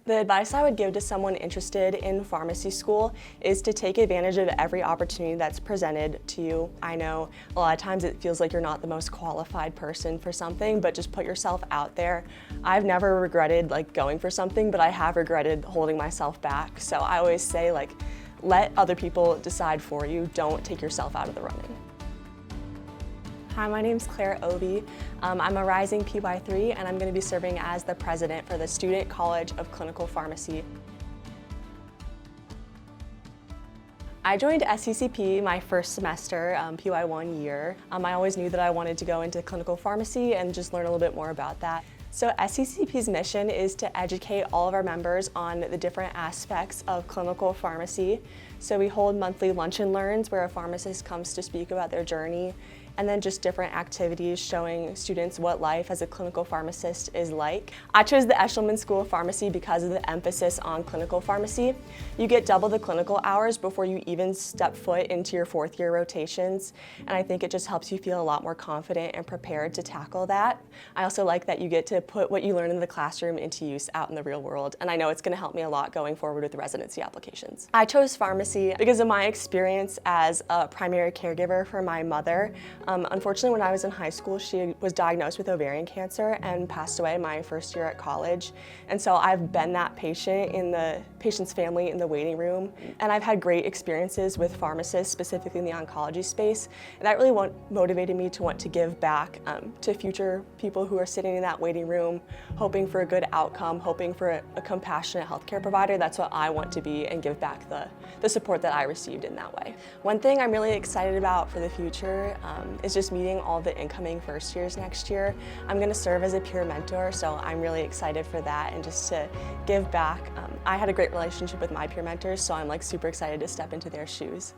The advice I would give to someone interested in pharmacy school is to take advantage of every opportunity that's presented to you. I know a lot of times it feels like you're not the most qualified person for something, but just put yourself out there. I've never regretted going for something, but I have regretted holding myself back. So I always say let other people decide for you. Don't take yourself out of the running. Hi, my name's Clare Ove. I'm a rising PY3 and I'm going to be serving as the president for the Student College of Clinical Pharmacy. I joined SCCP my first semester, PY1 year. I always knew that I wanted to go into clinical pharmacy and just learn a little bit more about that. So SCCP's mission is to educate all of our members on the different aspects of clinical pharmacy. So we hold monthly lunch and learns where a pharmacist comes to speak about their journey, and then just different activities showing students what life as a clinical pharmacist is like. I chose the Eshelman School of Pharmacy because of the emphasis on clinical pharmacy. You get double the clinical hours before you even step foot into your fourth year rotations, and I think it just helps you feel a lot more confident and prepared to tackle that. I also like that you get to put what you learn in the classroom into use out in the real world, and I know it's going to help me a lot going forward with the residency applications. I chose pharmacy because of my experience as a primary caregiver for my mother. Unfortunately, when I was in high school, she was diagnosed with ovarian cancer and passed away my first year at college. And so I've been that patient in the patient's family in the waiting room. And I've had great experiences with pharmacists, specifically in the oncology space. And that really motivated me to want to give back to future people who are sitting in that waiting room, hoping for a good outcome, hoping for a compassionate healthcare provider. That's what I want to be and give back the support that I received in that way. One thing I'm really excited about for the future is just meeting all the incoming first years next year. I'm going to serve as a peer mentor, so I'm really excited for that and just to give back. I had a great relationship with my peer mentors, so I'm super excited to step into their shoes.